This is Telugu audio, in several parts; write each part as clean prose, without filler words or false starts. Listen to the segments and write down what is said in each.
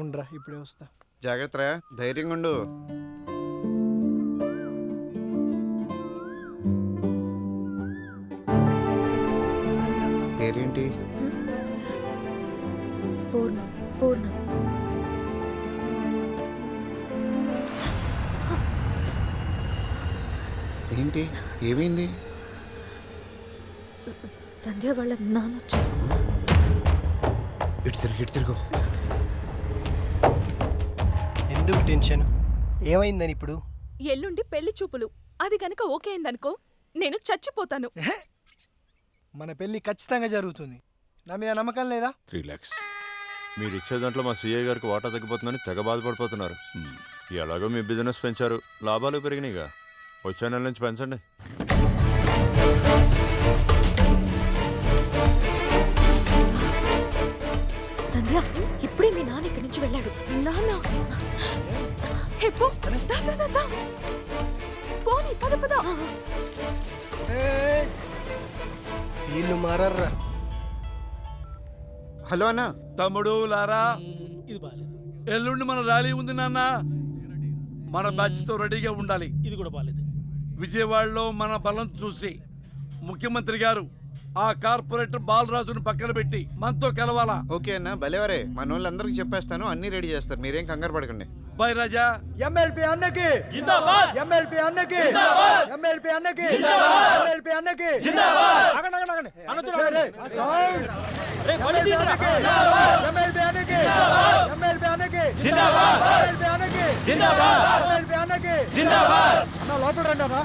ఉండరా ఇప్పుడే వస్తా. జాగ్రత్త, ధైర్యంగా ఉండు. పేరేంటి? పూర్ణ. పూర్ణ. ఏంటి, ఏమైంది? సంధ్య వాళ్ళ నాన్న వచ్చారు. ఇటు తిరుగు. ఎందుకు టెన్షన్? ఏమైందని ఇప్పుడు? ఎల్లుండి పెళ్లి చూపులు. అది కనుక ఓకే అయిందనుకో, నేను చచ్చిపోతాను. మన పెళ్లి ఖచ్చితంగా జరుగుతుంది. నా మీద నమ్మకం లేదా? 3 lakhs. మీరు ఇచ్చే దాంట్లో మా సిఐ గారికి వాటా తగ్గిపోతుందని తెగ బాధపడిపోతున్నారు. ఎలాగో మీ బిజినెస్ పెంచారు, లాభాలు పెరిగినాయిగా. వచ్చే నెల నుంచి పెంచండి. సంధ్య, ఇప్పుడే మీ నాన్న ఇక్కడి నుంచి వెళ్ళాడు. నాన్న పోనీ పద పద. వీళ్ళు మారర్రా. హలో అన్న. తమ్ముడు లారా, ఎల్లుండి మన ర్యాలీ ఉంది నాన్న. మన బ్యాచ్ తో రెడీగా ఉండాలి. ఇది కూడా బాలేదు. విజయవాడలో మన బలం చూసి ముఖ్యమంత్రి గారు ఆ కార్పొరేటర్ బాలరాజును పక్కన పెట్టి మనతో కలవాలా? ఓకే అన్న, భలేవరే. మన వాళ్ళందరికీ చెప్పేస్తాను, అన్ని రెడీ చేస్తారు, మీరేం కంగారు పడకండి. By Raja. ఎమ్మెల్పీ అన్నకి జిందాబాద్. ఎమ్మెల్పీ అన్నకి జిందాబాద్. ఎమ్మెల్పీ అన్నకి జిందాబాద్. ఎమ్మెల్పీ అన్నకి జిందాబాద్. ఆగండి. ఎమ్మెల్పీ అన్నకి జిందాబాద్. ఎమ్మెల్పీ అన్నకి జిందాబాద్. ఎమ్మెల్పీ అన్నకి జిందాబాద్. ఎమ్మెల్పీ అన్నకి జిందాబాద్. అన్న లోపల రండి అన్న.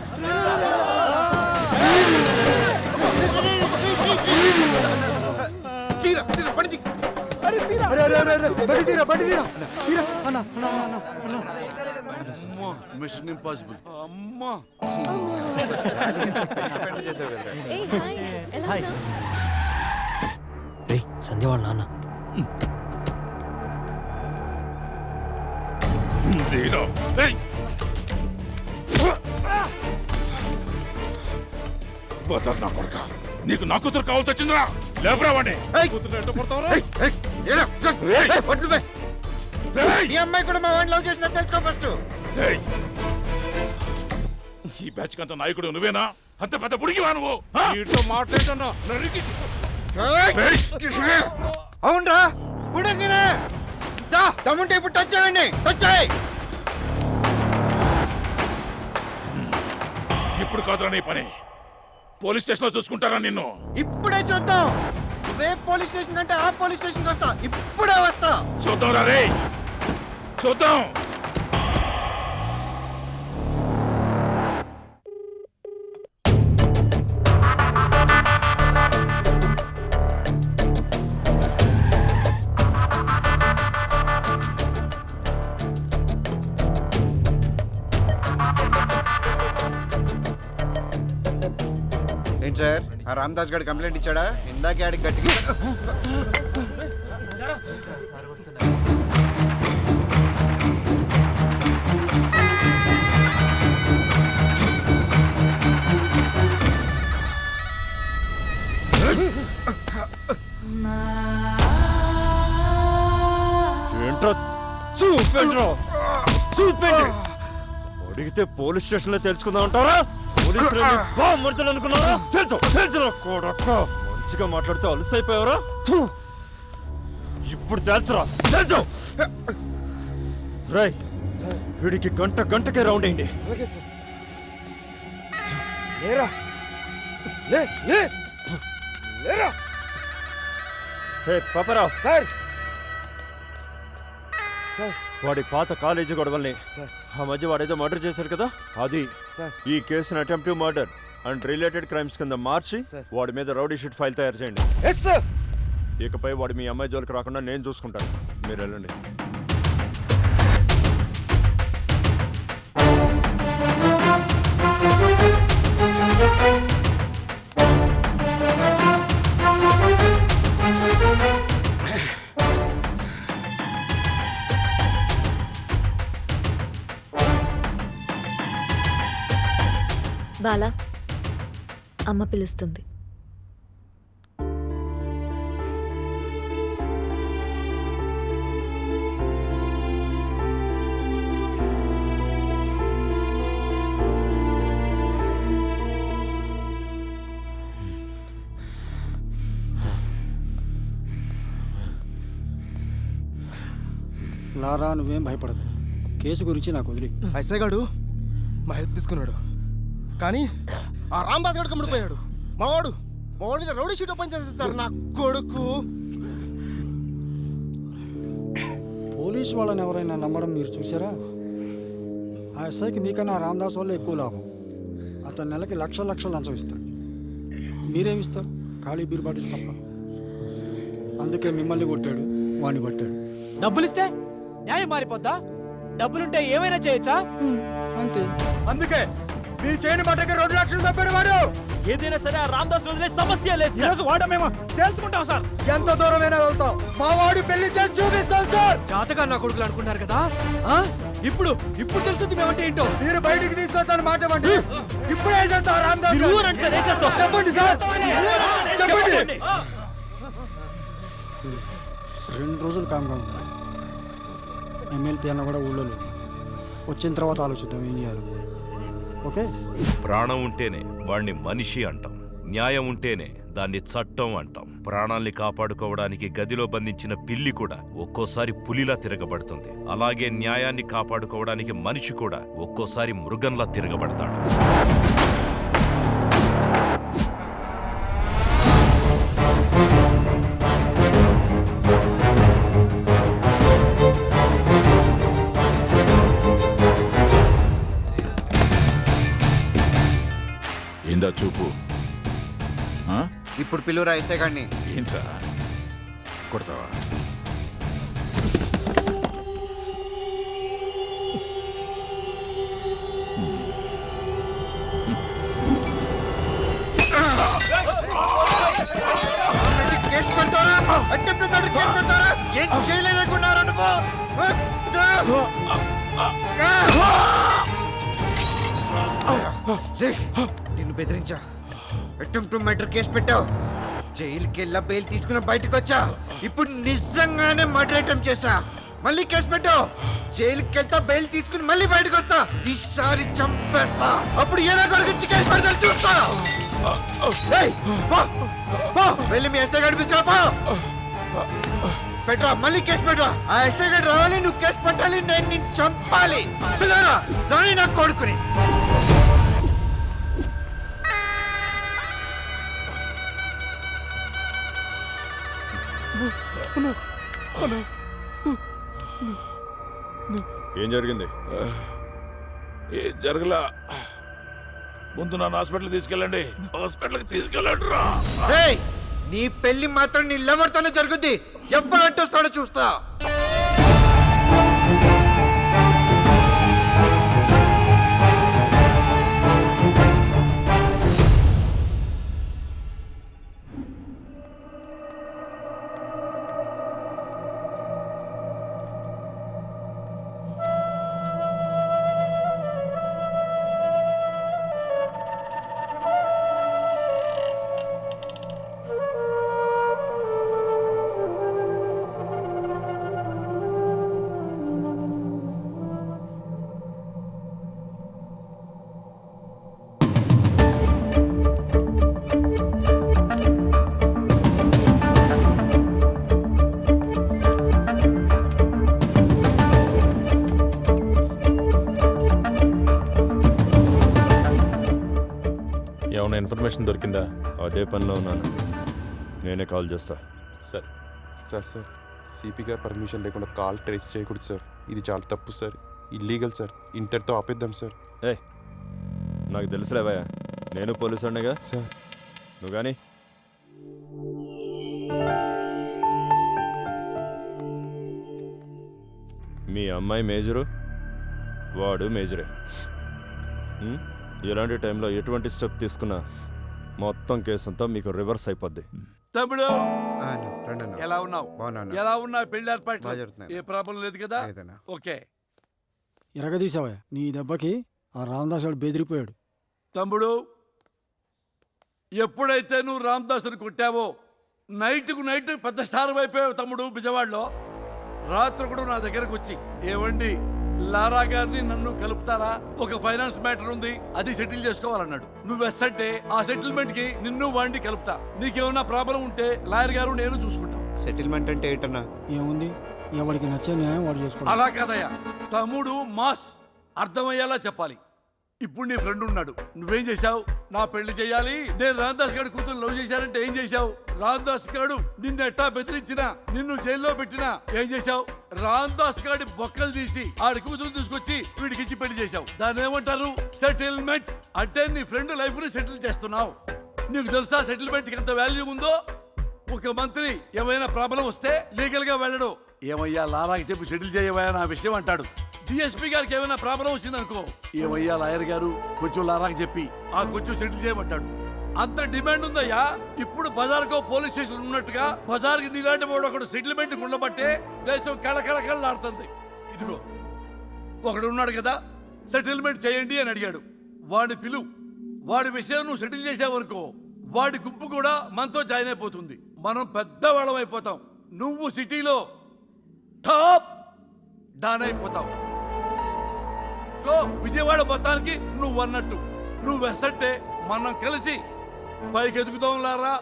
Mission impossible. అమ్మా ఏయ్, హాయ్. ఎలా ఉన్నావ్? రేయ్, సంధ్య వాళ్ళ నాన్న. నా కొడుక, నీకు నా కూతురు కావాల్సి వచ్చిందిరా. లేపురా వాడిని. ఈ అమ్మాయి కూడా మా వాడిని లవ్ చేసినా తెలుసుకో ఫస్ట్. ఈ బ్యాచ్ కంత నాయకుడు నువ్వేనా? అంత పెద్ద పుడిగివా నువ్వు? మాట్లాడుతున్నా. అవునరా, పుడగినే తమ్ముంటే ఇప్పుడు టచ్ చేయండి. టచ్ చేయి. ఇప్పుడు కాదురా నీ పని. పోలీస్ స్టేషన్ లో చూసుకుంటారా నిన్ను? ఇప్పుడే చూద్దాం. ఇవే పోలీస్ స్టేషన్ అంటే ఆ పోలీస్ స్టేషన్ వస్తా. ఇప్పుడే వస్తా. చూద్దాం రే, చూద్దాం. ఏంటి సార్, ఆ రామదాస్ గారు కంప్లైంట్ ఇచ్చాడా? ఇందాకే ఆడికి గట్టిగా. ఏంట్రా చూపెండ్రా, చూపెండి. అడిగితే పోలీస్ స్టేషన్ లో తెలుసుకుందాం అంటారా? పోలీసులు బామర్దులు అనుకున్నారా? తెలుసు కొడక్క. మంచిగా మాట్లాడితే అలసైపోయావరా? ఇప్పుడు తేల్చరా, తెలుసు. రై, వీడికి గంటకే రౌండ్ అయింది. హే పాపరావు సార్, వాడి పాత కాలేజీ గొడవల్ని ఆ మధ్య వాడేదో మర్డర్ చేశాడు కదా, అది ఈ కేసును attentive murder and related crimes కింద మార్చి వాడి మీద రౌడీ షీట్ ఫైల్ తయారు చేయండి. ఇకపై వాడి మీ అమ్మాయి జోలికి రాకుండా నేను చూసుకుంటాను. మీరు వెళ్ళండి. బాలా, అమ్మ పిలుస్తుంది. లారా నువ్వేం భయపడదు. కేసు గురించి నాకు వదిలి. ఎస్ఐ గాడు మా హెల్ప్ తీసుకున్నాడు, కానీ ఆ రాంబాస్ గడు కమ్ముడిపోయాడు. మావాడు మీద రౌడీ షీట్ ఓపెన్ చేసేస్తారు నా కొడుకు. పోలీసు వాళ్ళని ఎవరైనా నమ్మడం మీరు చూసారా? ఆ ఎస్ఐకి మీకన్నా ఆ రామదాస్ వల్ల ఎక్కువ లాభం. అతను నెలకి లక్షలు లంచం ఇస్తాడు. మీరేమిస్తారు? ఖాళీ బీరు బాటిల్స్ తప్ప. అందుకే మిమ్మల్ని కొట్టాడు, వాణ్ణి పట్టాడు. డబ్బులిస్తే న్యాయం మారిపోద్దా? డబ్బులుంటే ఏమైనా చేయొచ్చా? అంతే. అందుకే మీ చేయని మటకి 2 లక్షలు తప్పాడు వాడు. ఏదైనా సరే ఆ రామదాస్ వదిలే సమస్య లేదు. ఈరోజు వాడమేమో తేల్చుకుంటాం సార్. ఎంత దూరమైనా వెళ్తాం. మా వాడి పెళ్లి చేసి చూపిస్తాం సార్. జాతగా నా కొడుకులు అనుకున్నారు కదా, ఇప్పుడు తెలుస్తుంది మేమంటే ఏంటో. మీరు బయటికి తీసుకొస్తాను మాట ఇవ్వండి. ఇప్పుడు ఏం చేస్తాం రామదాస్? చెప్పండి సార్, చెప్పండి. 2 రోజులు కామ్గా ఉన్నాడు. ఎమ్మెల్పీ అన్న కూడా ఊళ్ళో లేడు. వచ్చిన తర్వాత ఆలోచిద్దాం ఏం చేయాలి. ఓకే. ప్రాణం ఉంటేనే వాణ్ణి మనిషి అంటాం, న్యాయం ఉంటేనే దాన్ని చట్టం అంటాం. ప్రాణాల్ని కాపాడుకోవడానికి గదిలో బంధించిన పిల్లి కూడా ఒక్కోసారి పులిలా తిరగబడుతుంది. అలాగే న్యాయాన్ని కాపాడుకోవడానికి మనిషి కూడా ఒక్కోసారి మృగంలా తిరగబడతాడు. ఏందా చూపు? ఇప్పుడు పిలువురా ఎస్ఐ గాడిని. ఏంట్రా కొడతావా? కేసు పెడతారా? అటెంప్ట్ మర్డర్ కేసు పెడతారా? ఏం చేయలేనుకున్నారా నువ్వు? నిన్ను బెదిరించా, అటెంప్ట్ మర్డర్ కేసు పెట్టావు, జైలుకి వెళ్ళా బెయిల్ తీసుకుని బయటకు వచ్చా. ఇప్పుడు నిజంగానే మర్డర్ అటెంప్ట్ చేశా, మళ్ళీ కేసు పెట్టావు. జైలుకి వెళ్తా, బెయిల్ తీసుకుని మళ్ళీ బయటకు వస్తా. ఈసారి చంపేస్తా. అప్పుడు ఏదో కొడుకు కేసు పెడతా చూస్తా. వెళ్ళి మీ ఎస్ఐ గారి పిలిచిరా పో. పెట్టరా, మళ్ళీ కేసు పెట్టరా. ఆ ఎస్ఐ గారు రావాలి, నువ్వు కేసు పెట్టాలి, నేను నిన్ను చంపాలి. పిల్లరా దాని నా కొడుకుని. ఏం జరిగింది? ఏ జరగలా. ముందు నన్ను హాస్పిటల్ తీసుకెళ్ళండి. హాస్పిటల్కి తీసుకెళ్ళండి రా. నీ పెళ్లి మాత్రం నీ లవర్తోనే జరుగుద్ది. ఎవరు అడ్డొస్తాడో చూస్తా. ఏమైనా ఇన్ఫర్మేషన్ దొరికిందా? అదే పనిలో ఉన్నాను, నేనే కాల్ చేస్తా. సార్ సార్ సార్ సిపి గారు పర్మిషన్ లేకుండా కాల్ ట్రేస్ చేయకూడదు సార్. ఇది చాలా తప్పు సార్, ఇల్లీగల్ సార్. ఇంటర్తో ఆపేద్దాం సార్. ఏ నాకు తెలుసులేవయ్యా, నేను పోలీసు ఉండగా సార్. నువ్వు కానీ మీ అమ్మాయి మేజరు, వాడు మేజరే. ఇలాంటి టైంలో ఎటువంటి స్టెప్ తీసుకున్నా మొత్తం కేసు అంతా మీకు రివర్స్ అయిపోద్ది. తమ్ముడు రండన్నా. ఎలా ఉన్నావు? బాగున్నాను. ఎలా ఉన్నావు? పెళ్లి ఏర్పాట్లు బాగా జరుగుతున్నాయి. ఏ ప్రాబ్లం లేదు కదా? లేదన్నా. ఓకే. ఎరగదీసావా? నీ దెబ్బకి ఆ రామదాస్ వాడు బెదిరిపోయాడు. తమ్ముడు, ఎప్పుడైతే నువ్వు రామదాసుని కొట్టావో నైట్కు నైట్ పెద్ద స్టార్ అయిపోయావు తమ్ముడు. బిజవాడలో రాత్రి కూడా నా దగ్గరకు వచ్చి, ఏవండి లారా గారిని నన్ను కలుపుతారా, ఒక ఫైనాన్స్ మ్యాటర్ ఉంది, అది సెటిల్ చేసుకోవాలన్నాడు. నువ్వు ఎస్ అంటే ఆ సెటిల్మెంట్ కి నిన్ను వాడిని కలుపుతా. నీకేమన్నా ప్రాబ్లం ఉంటే లాయర్ గారు నేను చూసుకుంటాం. సెటిల్మెంట్ అంటే ఏంటన్నా? ఏముంది, ఎవరికి నచ్చే న్యాయం వాడు చేసుకోవాలి. అలా కాదయ్యా, తమ్ముడు మాస్ అర్థమయ్యేలా చెప్పాలి. ఇప్పుడు నీ ఫ్రెండ్ ఉన్నాడు, నువ్వేం చేశావు? నా పెళ్లి చేయాలి, నేను రామదాస్ గారి కూతురు లవ్ చేశానంటే ఏం చేశావు? రామదాస్ గారు నిన్ను ఎట్టా బెదిరించినా, నిన్ను జైల్లో పెట్టినా ఏం చేశావు? రామదాస్ గారి బొక్కలు తీసి ఆడి కూతురు తీసుకొచ్చి వీడికి ఇచ్చి పెళ్లి చేశావు. దాన్ని ఏమంటారు? సెటిల్మెంట్. అంటే నీ ఫ్రెండ్ లైఫ్ ని సెటిల్ చేస్తున్నావు. నీకు తెలుసా సెటిల్మెంట్ కి ఎంత వాల్యూ ఉందో? ఒక మంత్రి ఏమైనా ప్రాబ్లం వస్తే లీగల్ గా వెళ్ళడు. ఏమయ్యా లారాకి చెప్పి సెటిల్ చేయవయ్యా నా విషయం అంటాడు. డిఎస్పీ గారికి ఏమైనా ప్రాబ్లం వచ్చిందనుకో, ఏమయ్యా లాయర్ గారు కొంచెం లారాకి చెప్పి ఆ కొంచెం సెటిల్ చేయమంటాడు. అంత డిమాండ్ ఉందయ్యా. ఇప్పుడు బజార్కో పోలీస్ స్టేషన్ ఉన్నట్టుగా బజార్కి నీలాంటి వాడు ఒకడు సెటిల్మెంట్ ఉండబట్టే దేశం కళకళకళలాడుతుంది. ఇదిగో ఒకడు ఉన్నాడు కదా, సెటిల్మెంట్ చేయండి అని అడిగాడు. వాడి పిలువు, వాడి విషయం నువ్వు సెటిల్ చేసావనుకో, వాడి గుంపు కూడా మనతో జాయిన్ అయిపోతుంది. మనం పెద్దవాళ్ళం అయిపోతాం. నువ్వు సిటీలో టాప్ డాన్ అయిపోతావు. విజయవాడ మొత్తానికి నువ్వు అన్నట్టు నువ్వు వెసంటే మనం కలిసి పైకి ఎదుగుదాం లారా.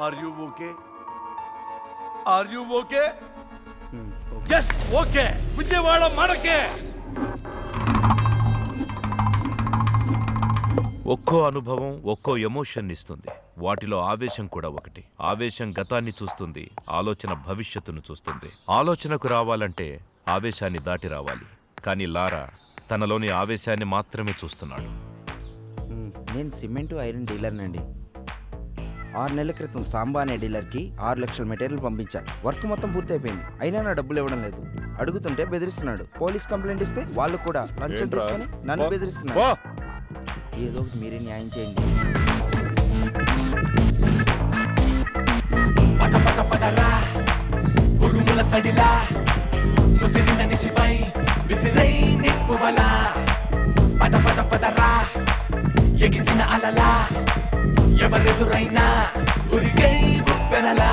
Are you okay? Are you okay? Yes okay. Vijayawada మనకే. ఒక్కో అనుభవం ఒక్కో ఎమోషన్ ఇస్తుంది. వాటిలో ఆవేశం కూడా ఒకటి. ఆవేశం గతాన్ని చూస్తుంది, ఆలోచన భవిష్యత్తును చూస్తుంది. ఆలోచనకు రావాలంటే ఆవేశాన్ని దాటి రావాలి. కానీ లారా తనలోని ఆవేశాన్ని మాత్రమే చూస్తున్నాడు. నేను సిమెంట్ ఐరన్ డీలర్నండి. 6 నెలల క్రితం సాంబా అనే డీలర్కి 6 లక్షల మెటీరియల్ పంపించా. వర్క్ మొత్తం పూర్తయిపోయింది, అయినా నా డబ్బులు ఇవ్వడం లేదు. అడుగుతుంటే బెదిరిస్తున్నాడు. పోలీస్ కంప్లైంట్ ఇస్తే వాళ్ళు కూడా లంచం తీసుకొని నన్ను బెదిరిస్తున్నారు. ఏదో ఒకటి మీరే న్యాయం చేయండి. ఎగిసిన అలలా ఎవరెదురైనా ఉరిగై ఉప్పెనలా.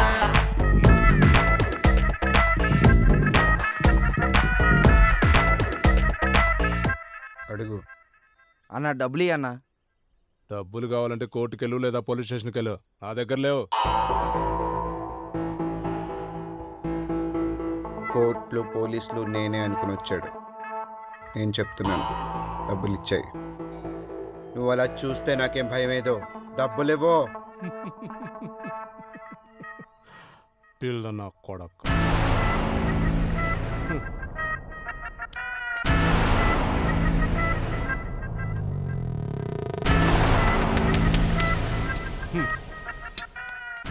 అడుగు అన్న, డబ్బులు అన్నా. డబ్బులు కావాలంటే కోర్టుకెళ్ళు లేదా పోలీస్ స్టేషన్కి వెళ్ళు. నా దగ్గర లేవు. కోర్టులు పోలీసులు నేనే అనుకుని వచ్చాడు. నేను చెప్తున్నాను, డబ్బులు ఇచ్చాయి. నువ్వు అలా చూస్తే నాకేం భయం ఏదో. డబ్బులేవో. పిల్ల నా కొడక.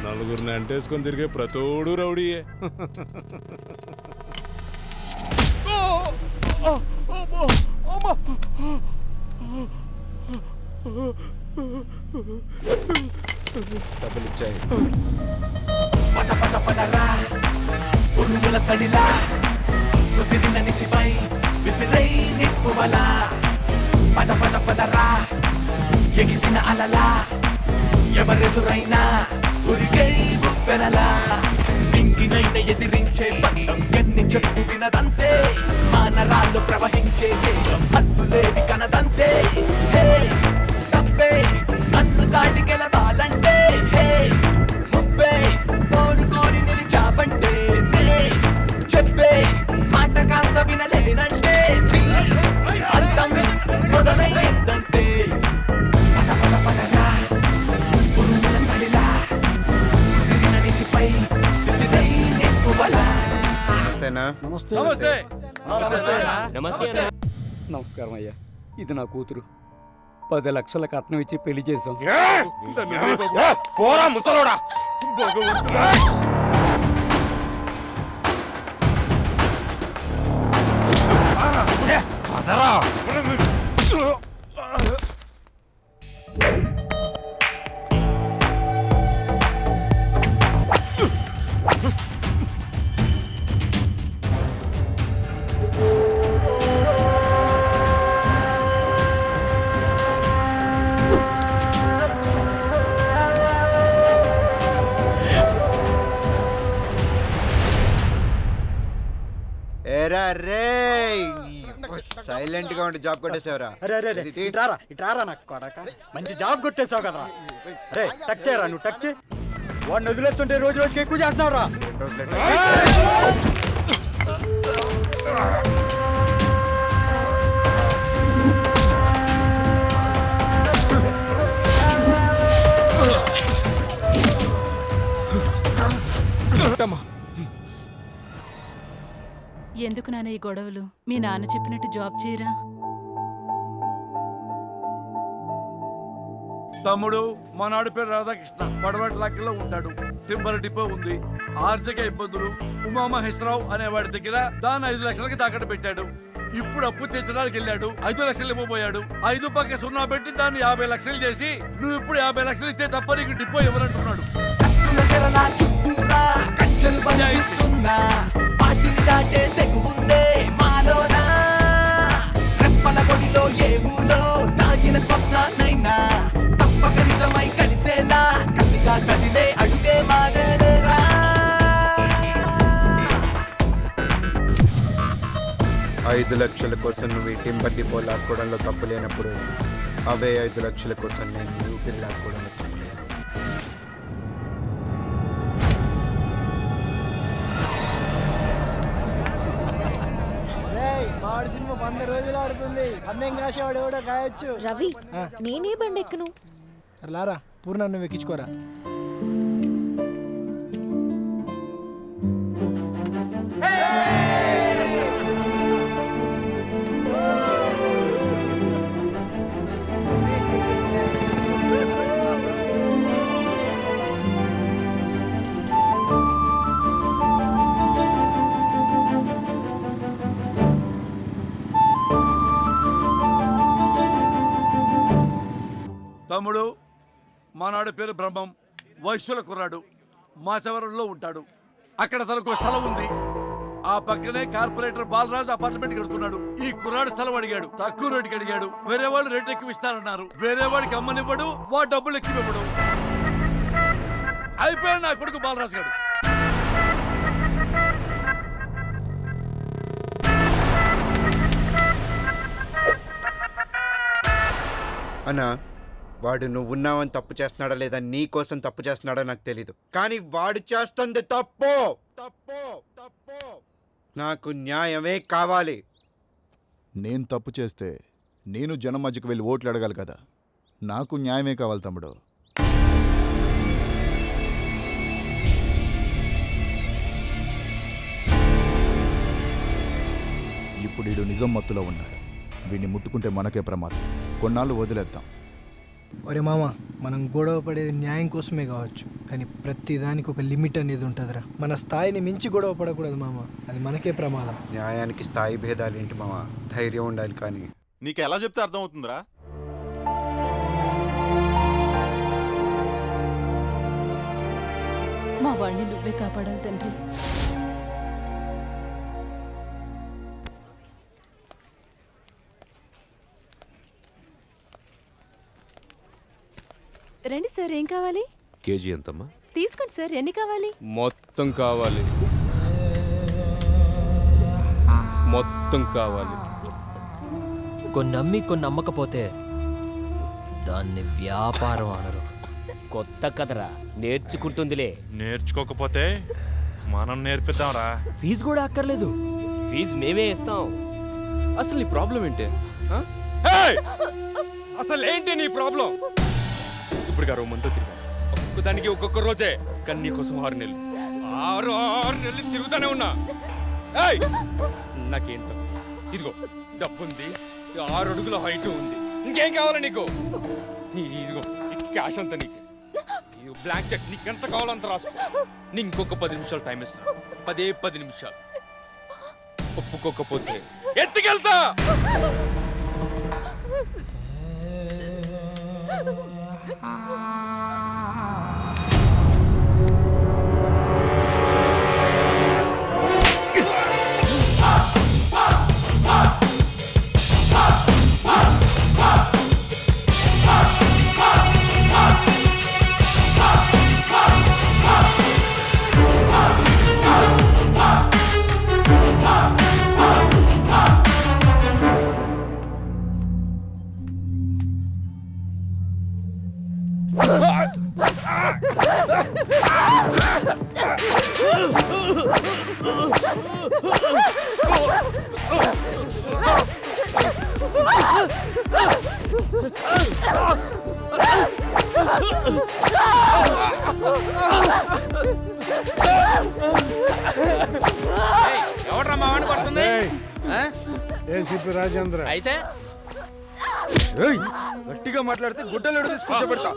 నలుగురిని అంటేసుకొని తిరిగే ప్రతోడు రౌడీయే. డబ్బులు ఇచ్చాయి. ఉరుముల సడిలా ఉసిరిన నిశిపై విసిరై నిప్పువలా. పద పద పదరా ఎగిసిన అలలా ఎవరెదురైనా ఉరిగై ఉప్పెనలా. ఇంకినైన ఎదిరించే బంధం ఎన్ని చెప్పు వినదంతే. మానరాల్లో ప్రవహించే వేగం హద్దులేవి కనదంతే. హే తప్పే నన్ను దాటి గెలవాలంటే, హే ముప్పే కోరుకోరి నిలిచావంటే, చెప్పే మాట కాస్త వినలేనంటే అర్థం మొదలైందంతే. పద పద పదరా ఉరుముల సడిలా విసిరిన నిశిపై విసిరై నిప్పువలా. నమస్తే. నమస్కారం అయ్యా, ఇది నా కూతురు. 10 లక్షల కట్నం ఇచ్చి పెళ్లి చేశాం. పోరా ముసలోడా. సైలెంట్ గా ఉండి జాబ్ కొట్టేసావరా. ఇట్రారా నాకు కొడక. మంచి జాబ్ కొట్టేసావు కదా. రే టచ్ చేయరా, నువ్వు టచ్ చేయి. వాడిని వదిలేస్తుంటే రోజు రోజుకి ఎక్కువ చేస్తున్నావు రా. ఎందుకు నాన్న ఈ గొడవలు? మీ నాన్న చెప్పినట్టు జాబ్ చేయరా? తమ్ముడు మనాడు పేరు రాధాకృష్ణ, పడవటి లాక్కిలో ఉంటాడు. టింబర్ డిపో ఉంది. ఆర్థిక ఇబ్బందులు. ఉమామహేశ్వరరావు అనేవాడి దగ్గర దాన్ని 5 లక్షలకి తాకట్టు పెట్టాడు. ఇప్పుడు అప్పు తెచ్చడానికి వెళ్ళాడు. 5 లక్షలు ఇవ్వబోయాడు. 5 పక్క సున్నా పెట్టి దాన్ని 50 లక్షలు చేసి, నువ్వు ఇప్పుడు 50 లక్షలు ఇస్తే తప్ప నీకు డిపో ఇవ్వనంటున్నాడు. ఐదు లక్షల కోసం నువ్వు ఈ టింబర్ డిపో లాక్కోవడంలో తప్పు లేనప్పుడు, అవే 5 లక్షల కోసం నేను ఊపిరి లాక్కోవడంలో తప్పు లేదు. వాడి సినిమా 100 రోజులు ఆడుతుంది. పందెం కాసేవాడు ఎవడో కాయొచ్చు. రవి, నేనే బండి ఎక్కను. లారా, పూర్ణ నువ్వు ఎక్కించుకోరా. తమ్ముడు మానాడు పేరు బ్రహ్మం, వైశ్యుల కుర్రాడు. మాచవరంలో ఉంటాడు. అక్కడ తనకు స్థలం ఉంది. ఆ పక్కనే కార్పొరేటర్ బాలరాజు అపార్ట్మెంట్ కడుతున్నాడు. ఈ కుర్రాడు స్థలం అడిగాడు. తక్కువ రేటుకి అడిగాడు. వేరే వాళ్ళు రేట్ ఎక్కువ ఇస్తారన్నారు. వేరే వాడికి అమ్మనివ్వడు, వాడు డబ్బులు ఎక్కువివ్వడు. అయిపోయాడు నా కొడుకు బాలరాజు గారు. అన్నా, వాడు నువ్వు ఉన్నావని తప్పు చేస్తున్నాడా లేదా నీ కోసం తప్పు చేస్తున్నాడో నాకు తెలీదు, కానీ వాడు చేస్తుంది తప్పు. తప్పు తప్పు. నాకు న్యాయమే కావాలి. నేను తప్పు చేస్తే నేను జనం మధ్యకి వెళ్ళి ఓట్లు అడగాలి కదా. నాకు న్యాయమే కావాలి తమ్ముడు. ఇప్పుడు వీడు నిజం మత్తులో ఉన్నాడు. వీడిని ముట్టుకుంటే మనకే ప్రమాదం. కొన్నాళ్ళు వదిలేద్దాం. ఒరే మామ, మనం గొడవ పడేది న్యాయం కోసమే కావచ్చు, కానీ ప్రతి దానికి ఒక లిమిట్ అనేది ఉంటుందిరా. మన స్థాయిని మించి గొడవ పడకూడదు మామ, అది మనకే ప్రమాదం. న్యాయానికి స్థాయి భేదాలు ఏంటి మామ, ధైర్యం ఉండాలి. కానీ నీకు ఎలా చెప్తే అర్థమవుతుందిరా? మా వాడిని నువ్వే కాపాడాలి తండ్రి. రండి సార్, ఏం కావాలి? కేజీ ఎంతమ్మా? తీసుకోండి సార్, ఎన్ని కావాలి? మొత్తం కావాలి, మొత్తం కావాలి. కొన్ని అమ్మి కొన్ని అమ్మకపోతే దాన్ని వ్యాపారం అనరు. కొత్త కదరా, నేర్చుకుంటుందిలే. నేర్చుకోకపోతే మనం నేర్పిద్దాంరా. ఫీజు కూడా అక్కర్లేదు, ఫీజు మేమే ఇస్తాం. అసలు నీ ప్రాబ్లం ఏంటి? అసలు ఏంటి నీ ప్రాబ్లం? ఇప్పుడు గారు మంతో తిరిగా ఒక్కొక్క దానికి ఒక్కొక్క రోజే, కానీ నీకోసం 6 నెలలు 6 నెలలు తిరుగుతానే ఉన్నా. నాకేం తక్కువ? ఇదిగో డబ్బుంది, 6 అడుగుల హైట్ ఉంది. ఇంకేం కావాలి నీకు? ఇదిగో క్యాష్ అంతా నీకు. బ్లాంక్ చెక్ నీకు ఎంత కావాలంత రాసుకో. నీ ఇంకొక 10 నిమిషాలు టైం ఇస్తాను. 10 నిమిషాలు. ఒప్పుకోకపోతే ఎత్తుకెళ్తా. ఎవడ్రా మా వాడిని కొడుతుంది? ఏసీపీ రాజేంద్ర. అయితే గట్టిగా మాట్లాడితే గుడ్డలు తీసుకొచ్చబెడతా.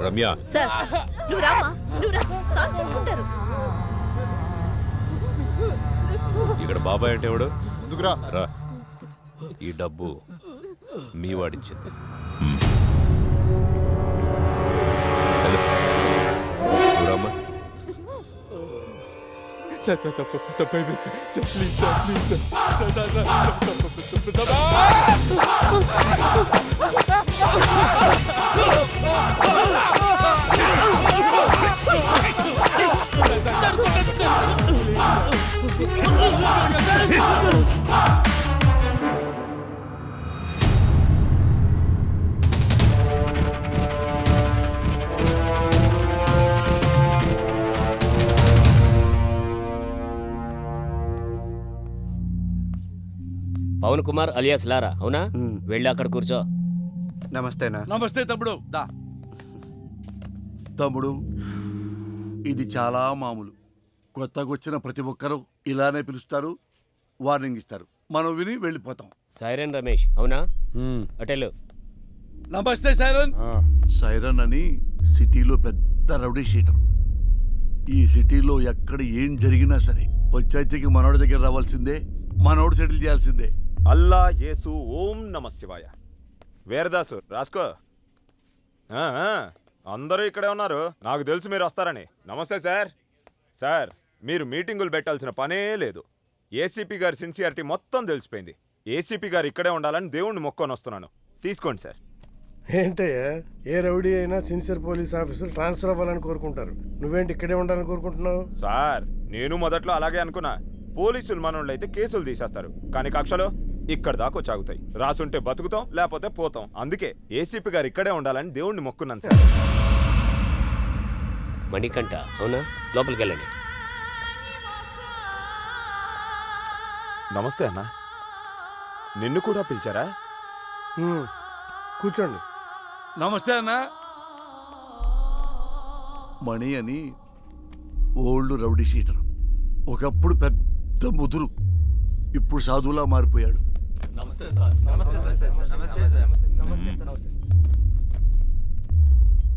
రమ్య, సార్ నువ్వు రామా, నువ్వు రా, సాల్వ్ చేసుకుంటారు. ఇక్కడ బాబాయ్ అంటే ఎవడు? ఎందుకురా? రా. ఈ డబ్బు మీ వాడిచ్చింది. చూడమ్మా. సార్ తప్పైపోయింది sir, please sir, please Pavan Kumar alias Lara, అవునా? వెళ్ళి అక్కడ కూర్చో. నమస్తేనా. నమస్తే తమ్ముడు. దా తమ్ముడు, ఇది చాలా మామూలు. కొత్తగా వచ్చిన ప్రతి ఒక్కరూ ఇలానే పిలుస్తారు, వార్నింగ్ ఇస్తారు, మనం విని వెళ్ళిపోతాం. సైరన్ రమేష్, అవునా? అటెలు. నమస్తే సైరన్. సైరన్ అని సిటీలో పెద్ద రౌడీ షీటర్. ఈ సిటీలో ఎక్కడ ఏం జరిగినా సరే పంచాయతీకి మనోడి దగ్గర రావాల్సిందే, మనోడు సెటిల్ చేయాల్సిందే. అల్లా యేసు ఓం నమ శివాయ. వీరదాసు రాసుకో. అందరూ ఇక్కడే ఉన్నారు, నాకు తెలుసు మీరు వస్తారని. నమస్తే సార్. సార్, మీరు మీటింగులు పెట్టాల్సిన పనే లేదు. ఏసీపీ గారి సిన్సియారిటీ మొత్తం తెలిసిపోయింది. ఏసీపీ గారు ఇక్కడే ఉండాలని దేవుణ్ణి మొక్కొని వస్తున్నాను. తీసుకోండి సార్. ఏంటయ్యా, ఏ రౌడీ అయినా సిన్సియర్ పోలీస్ ఆఫీసర్ ట్రాన్స్ఫర్ అవ్వాలని కోరుకుంటారు. నువ్వేంటి ఇక్కడే ఉండాలని కోరుకుంటున్నావు? సార్, నేను మొదట్లో అలాగే అనుకున్నా. పోలీసులు మనోళ్ళు అయితే కేసులు తీసేస్తారు, కానీ కక్షలో ఇక్కడ దాకా చాగుతాయి. రాసుంటే బతుకుతాం, లేకపోతే పోతాం. అందుకే ఏసీపీ గారు ఇక్కడే ఉండాలని దేవుణ్ణి మొక్కున్నాను సార్. మణికంఠ, అవునా? లోపలికి వెళ్ళండి. నమస్తే అన్న. నిన్ను కూడా పిలిచారా? కూర్చోండి. నమస్తే అన్న. మణి అని ఓల్డ్ రౌడీ షీటర్. ఒకప్పుడు పెద్ద ముదురు, ఇప్పుడు సాధువులా మారిపోయాడు.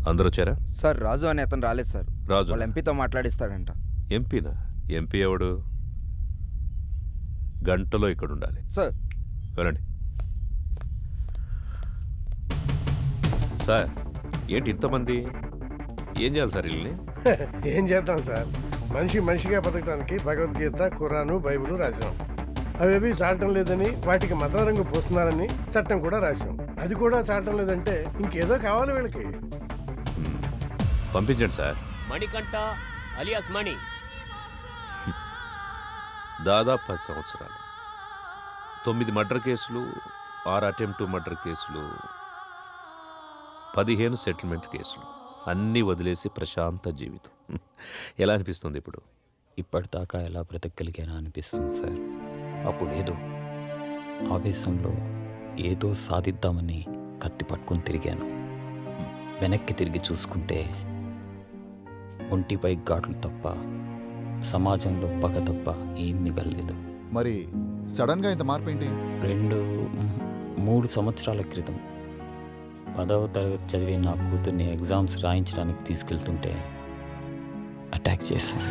అందరూ వచ్చారా? సార్, రాజు అని అతను రాలేదు సార్. రాజు వాళ్ళ ఎంపీతో మాట్లాడిస్తాడంట. ఎంపీనా? ఎంపీ ఎవడు? గంటలో ఇక్కడ ఉండాలి సార్. వెళ్ళండి. సార్, ఏంటి ఇంతమంది? ఏం చేయాలి సార్ వీళ్ళని? ఏం చేద్దాం సార్, మనిషిగా బతకడానికి భగవద్గీత, ఖురాను, బైబిల్ రాశాం. అవేవి చాలటం లేదని, వాటికి మతం రంగు పోస్తున్నారని చట్టం కూడా రాశాం. అది కూడా చాలటం లేదంటే ఇంకేదో కావాలి వీళ్ళకి. పంపించండి సార్. మణికంఠ అలియాస్ మణి. దాదాపు 10 సంవత్సరాలు, 9 మర్డర్ కేసులు, 6 అటెంప్ట్ మర్డర్ కేసులు, 15 సెటిల్మెంట్ కేసులు, అన్నీ వదిలేసి ప్రశాంత జీవితం. ఎలా అనిపిస్తుంది ఇప్పుడు? ఇప్పటిదాకా ఎలా బ్రతకగలిగానా అనిపిస్తుంది సార్. అప్పుడు ఏదో ఆవేశంలో ఏదో సాధిద్దామని కత్తి పట్టుకొని తిరిగాను. వెనక్కి తిరిగి చూసుకుంటే ఒంటిపై ఘాట్లు తప్ప, సమాజంలో పగ తప్ప ఏం మిగలలేదు. మరి సడన్గా ఇంత మార్పు ఏంటి? 3 సంవత్సరాల క్రితం 10వ తరగతి చదివి నా కూతుర్ని ఎగ్జామ్స్ రాయించడానికి తీసుకెళ్తుంటే అటాక్ చేశాను.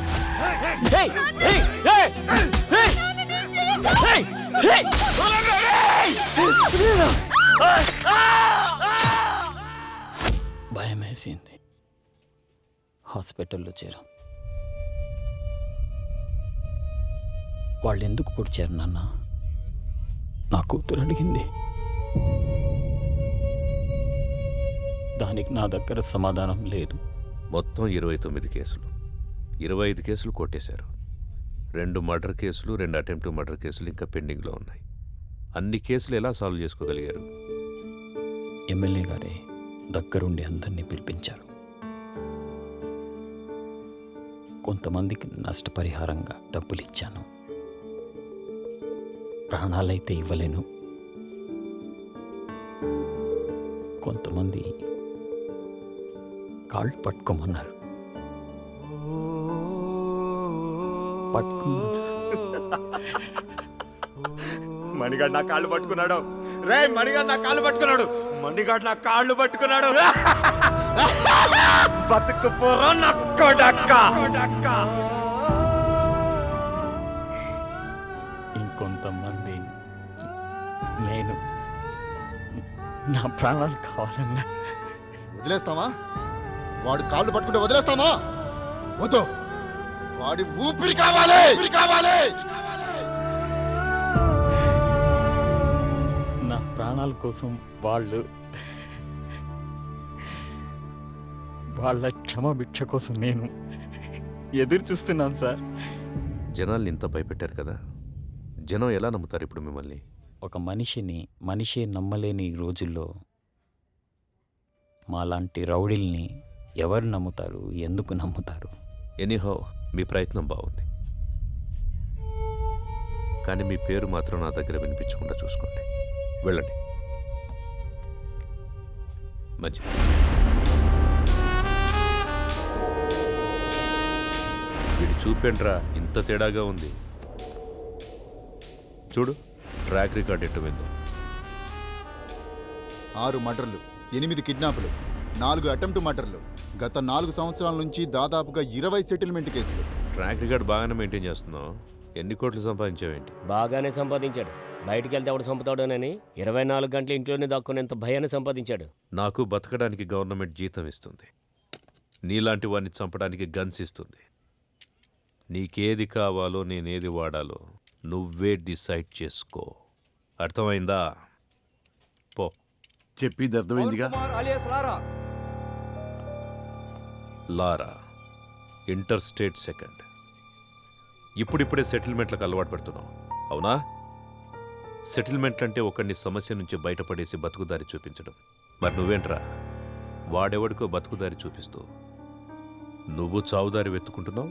భయం వేసింది. హాస్పిటల్లో చేరాం. వాళ్ళు ఎందుకు పొడిచారు నాన్న? నా కూతురు అడిగింది. దానికి నా దగ్గర సమాధానం లేదు. మొత్తం 29 కేసులు, 25 కేసులు కొట్టేశారు. 2 మర్డర్ కేసులు, 2 అటెంప్ట్ మర్డర్ కేసులు ఇంకా పెండింగ్లో ఉన్నాయి. అన్ని కేసులు ఎలా సాల్వ్ చేసుకోగలిగారు? ఎమ్మెల్యే గారే దగ్గరుండి అందరినీ పిలిపించారు. కొంతమందికి నష్టపరిహారంగా డబ్బులు ఇచ్చాను. ప్రాణాలైతే ఇవ్వలేను. కొంతమంది కాళ్ళు పట్టుకోమన్నారు. మణిగాడు నా కాళ్ళు పట్టుకున్నాడు. రే మణిగాడు నా కాళ్ళు పట్టుకున్నాడు. మణిగాడు నా కాళ్ళు పట్టుకున్నాడు. బతుకు పోరా నా కొడక్క. ఇంకొంతమంది నేను నా ప్రాణాలు కావాలన్నా వదిలేస్తామా? వాడు కాళ్ళు పట్టుకుంటే వదిలేస్తామా? వద్దు, వాడి ఊపిరి కావాలి, ఊపిరి కావాలి. నా ప్రాణాల కోసం వాళ్ళ క్షమాభిక్ష కోసం నేను ఎదురు చూస్తున్నాను సార్. జనాల్ని ఇంత భయపెట్టారు కదా, జనం ఎలా నమ్ముతారు ఇప్పుడు మిమ్మల్ని? ఒక మనిషే నమ్మలేని ఈ రోజుల్లో మాలాంటి రౌడీల్ని ఎవరు నమ్ముతారు, ఎందుకు నమ్ముతారు? ఎనీహో మీ ప్రయత్నం బాగుంది, కానీ మీ పేరు మాత్రం నా దగ్గర వినిపించకుండా చూసుకోండి. వెళ్ళండి. మంచిది. వీడు చూపేంట్రా ఇంత తేడాగా ఉంది. చూడు ట్రాక్ రికార్డ్ ఎట్టు విందో. 6 మర్డర్లు, 8 కిడ్నాపులు, 4 అటెంప్ట్ మర్డర్లు, గత 4 సంవత్సరాల నుంచి దాదాపుగా 20 సెటిల్మెంట్ కేసులు. ట్రాక్ రికార్డ్ బాగానే మెయింటైన్ చేస్తున్నావు. ఎన్ని కోట్లు సంపాదించావేంటి? బాగానే సంపాదించాడు. బయటికి వెళ్తే ఎవడు చంపుతాడోనని 24 గంటలు ఇంట్లోనే దాక్కునేంత భయాన్ని సంపాదించాడు. నాకు బతకడానికి గవర్నమెంట్ జీతం ఇస్తుంది, నీలాంటి వాడిని చంపడానికి గన్స్ ఇస్తుంది. నీకేది కావాలో నేనేది వాడాలో నువ్వే డిసైడ్ చేసుకో. అర్థమైందా? పో. చెప్పింది అర్థమైందిగా. లారా ఇంటర్ స్టేట్ సెకండ్. ఇప్పుడిప్పుడే సెటిల్మెంట్లకు అలవాటు పెడుతున్నావు, అవునా? సెటిల్మెంట్ అంటే ఒకడిని సమస్య నుంచి బయటపడేసి బతుకుదారి చూపించడం. మరి నువ్వేంట్రా వాడెవడికో బతుకుదారి చూపిస్తూ నువ్వు చావుదారి వెతుకుంటున్నావు.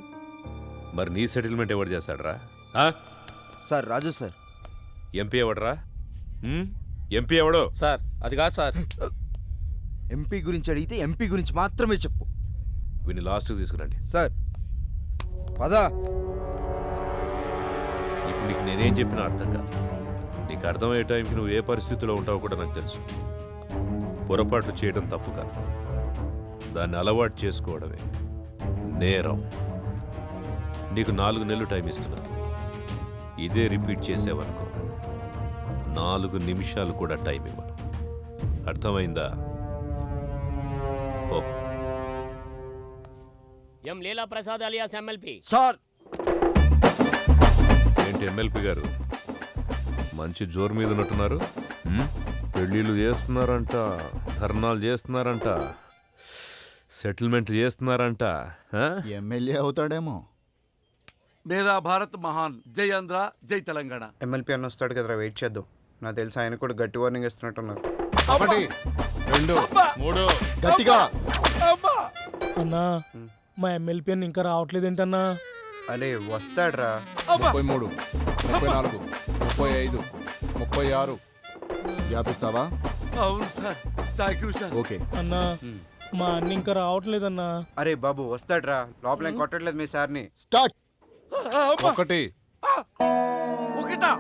మరి నీ సెటిల్మెంట్ ఎవడు చేస్తాడరా? సార్ రాజు సార్. ఎంపీ ఎవడరా? ఎంపీ ఎవడో? సార్ అది కాదు సార్. ఎంపీ గురించి అడిగితే ఎంపీ గురించి మాత్రమే చెప్పు. వీని లాస్ట్కి తీసుకురండి. సార్ పదా. ఇప్పుడు నీకు నేనేం చెప్పినా అర్థం కాదు. నీకు అర్థమయ్యే టైంకి నువ్వు ఏ పరిస్థితిలో ఉంటావో కూడా నాకు తెలుసు. పొరపాట్లు చేయడం తప్పు కాదు, దాన్ని అలవాటు చేసుకోవడమే నేరం. నీకు 4 నెలలు టైం ఇస్తున్నాను. ఇదే రిపీట్ చేసేవనుకో 4 నిమిషాలు కూడా టైం ఇవ్వను. అర్థమైందా? ఓ. ఎం లీలా ప్రసాద్ అలియాస్ ఎమ్మెల్పీ. సార్ ఏంటి ఎమ్మెల్పీ గారు మంచి జోరు మీద ఉన్నట్టున్నారు? పెళ్ళిళ్ళు చేస్తున్నారంట, ధర్నాలు చేస్తున్నారంట, సెటిల్మెంట్ చేస్తున్నారంట. ఎమ్మెల్యే అవుతాడేమో. మేరా భారత్ మహాన్. జై ఆంధ్ర, జై తెలంగాణ. ఎమ్మెల్పీ అన్న వస్తాడు కదరా, వెయిట్ చేద్దాం. నాకు తెలిసి ఆయన కూడా గట్టి వార్నింగ్ ఇస్తున్నట్టున్నారు. 1 2 3 గట్టిగా. అన్నా మా ఎమ్మెల్పీ అని ఇంకా రావట్లేదేంటన్నా? అరే వస్తాడ్రా. 33 34 35 36 వ్యాపిస్తావా? అవును sir, thank you sir. Okay అన్నా మా అన్న ఇంకా రావట్లేదన్నా. అరే బాబు వస్తాడ్రా, లోపల ఏం కొట్టట్లేదు మీ సార్ని. స్టార్ట్. 1 ఒకటా?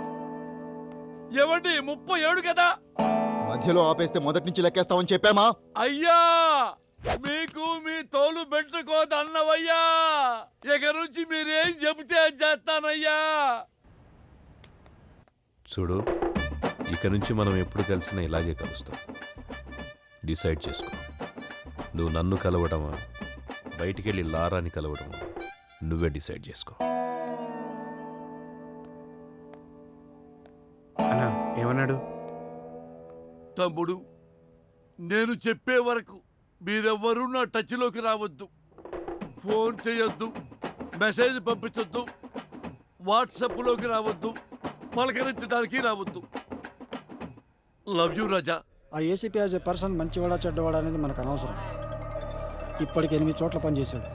ఏమండి 37 కదా? మధ్యలో ఆపేస్తే మొదటి నుంచి లెక్కేస్తామని చెప్పామా? అయ్యా మీకు మీ తోలు పెట్టుకోదన్నవయ్యా. ఇక నుంచి మీరేం చెబితే చేస్తానయ్యా. చూడు, ఇక నుంచి మనం ఎప్పుడు కలిసినా ఇలాగే కలుస్తాం. డిసైడ్ చేసుకో. నువ్వు నన్ను కలవడమా, బయటికెళ్ళి లారాని కలవడమా, నువ్వే డిసైడ్ చేసుకో. అన్నా ఏమన్నాడు? తమ్ముడు, నేను చెప్పే వరకు మీరెవ్వరూ నా టచ్లోకి రావద్దు. ఫోన్ చేయొద్దు, మెసేజ్ పంపించొద్దు, వాట్సాప్లోకి రావద్దు, పలకరించడానికి రావద్దు. లవ్ యూ రాజా. ఆ ఏసీపీ యాజ్ ఎ పర్సన్ మంచివాడా చెడ్డవాడా అనేది మనకు అనవసరం. ఇప్పటికి 8 చోట్ల పనిచేశాడు.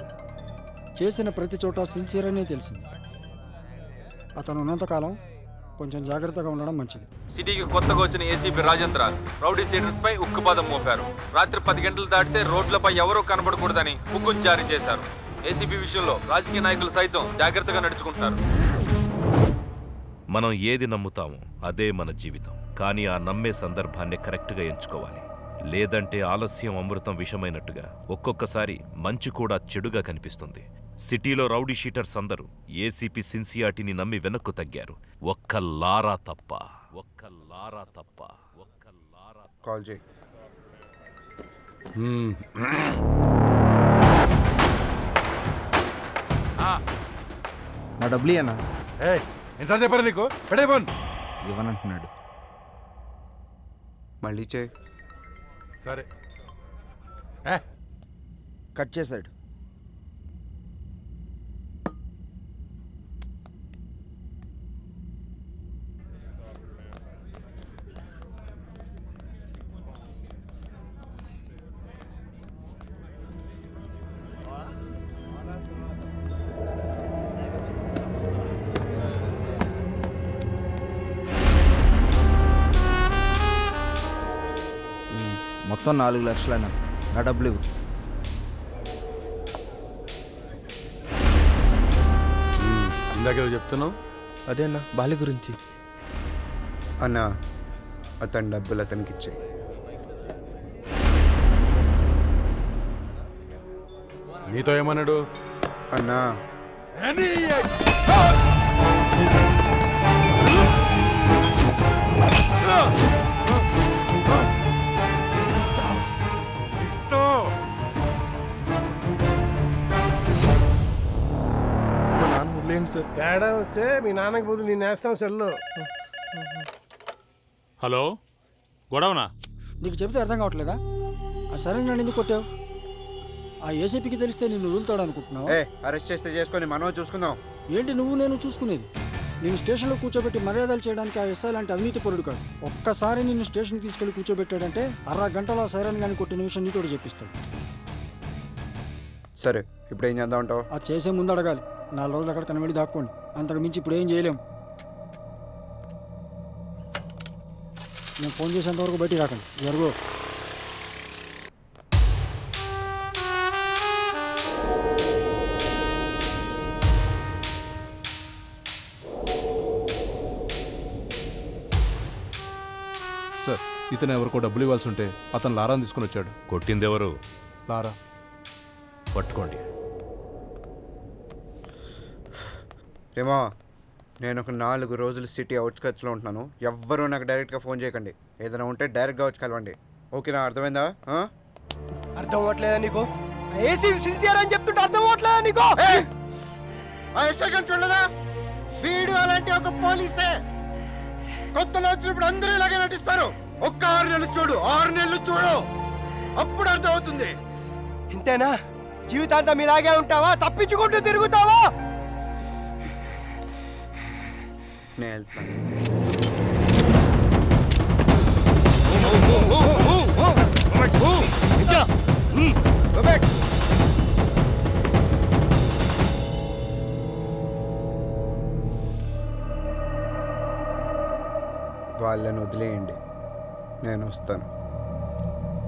చేసిన ప్రతి చోట సిన్సియర్ అనే తెలిసింది. అతను ఉన్నంతకాలం కొంచెం జాగ్రత్తగా ఉండడం మంచిది. సిటీకి కొత్తగా వచ్చిన ఏసీపీ రాజేంద్ర రౌడీ సీడర్స్ పై ఉక్కుపాదం మోపారు. రాత్రి 10 గంటలు దాటితే రోడ్లపై ఎవరూ కనబడకూడదని హుకుం జారీ చేశారు. ఏసీపీ విషయంలో రాజకీయ నాయకులు సైతం జాగ్రత్తగా నడుచుకుంటారు. మనం ఏది నమ్ముతామో అదే మన జీవితం. కానీ ఆ నమ్మే సందర్భాన్ని కరెక్ట్గా ఎంచుకోవాలి. లేదంటే ఆలస్యం అమృతం విషమైనట్టుగా ఒక్కొక్కసారి మంచి కూడా చెడుగా కనిపిస్తుంది. సిటీలో రౌడీ షీటర్స్ అందరూ ఏసీపీ సిన్సియారిటీని నమ్మి వెనక్కు తగ్గారు. ఒక్క లారా తప్ప. కాల్ చేయి. నా డబ్బులు అన్నా ఎంత చెప్పారు నీకు? పెడే ఫోన్ ఇవ్వనంటున్నాడు. మళ్ళీ చేయి. సరే కట్ చేశాడు. మొత్తం 4 లక్షలన్నా. నా డబ్బులు ఇవ్వు. ఇందాక చెప్తున్నావు అదే అన్న బాలి గురించి. అన్న అతని డబ్బులు అతనికి ఇచ్చేయి. నీతో ఏమన్నాడు? అన్నా తేడా వస్తే మీ నాన్నకి బదులు నేను వేస్తాం సెల్లు. హలో, గొడవనా? నీకు చెబితే అర్థం కావట్లేదా? ఆ సరే నన్ను ఎందుకు కొట్టావు? ఆ ఏసీపీకి తెలిస్తే నిన్ను వదులుతాడు అనుకుంటున్నావు? అరెస్ట్ చేస్తే చేసుకొని మనం చూసుకుందాం. ఏంటి నువ్వు నేను చూసుకునేది? నేను స్టేషన్లో కూర్చోబెట్టి మర్యాదలు చేయడానికి ఆ ఎస్ఐ లాంటి అవినీతి పరుడు కాదు. ఒక్కసారి నిన్ను స్టేషన్కి తీసుకెళ్లి కూర్చోబెట్టాడంటే 1/2 గంటలో సైరన్ గాని కొట్టిన విషయం నీతోడు చెప్పిస్తాడు. సరే, ఇప్పుడు ఏం చేద్దాం అంటావు? అది చేసే ముందు అడగాలి. 4 రోజులు అక్కడ కనబడి దాక్కోండి. అంతకు మించి ఇప్పుడు ఏం చేయలేం. నేను ఫోన్ చేసేంత వరకు బయటికి రాకండి. జరుగు. సార్, ఇతను ఎవరికో డబ్బులు ఇవ్వాల్సి ఉంటే అతను లారాని తీసుకుని వచ్చాడు. కొట్టిందెవరు? లారా. పట్టుకోండి. రేమా, నేను ఒక 4 రోజులు సిటీ అవుట్స్కట్స్లో ఉంటున్నాను. ఎవ్వరూ నాకు డైరెక్ట్గా ఫోన్ చేయకండి. ఏదైనా ఉంటే డైరెక్ట్గా వచ్చి కలవండి. ఓకేనా? అర్థమైందా? అర్థం అవ్వట్లేదా నీకు? ఏసీపీ సిన్సియర్ అని చెప్తుంటే అర్థం అవ్వట్లేదా నీకు? ఆ ఎస్ఐ గారిని చూడలేదా? వీడు అలాంటి ఒక పోలీసే. కొత్తలో వచ్చినప్పుడు అందరూ ఇలాగే నటిస్తారు. ఒక్క 6 నెలలు చూడు, 6 నెలలు చూడు, అప్పుడు అర్థం అవుతుంది. ఇంతేనా? జీవితాంతం ఇలాగే ఉంటావా? తప్పించుకుంటూ తిరుగుతావా? నేను వెళ్తాను. వాళ్ళని వదిలేయండి, నేను వస్తాను.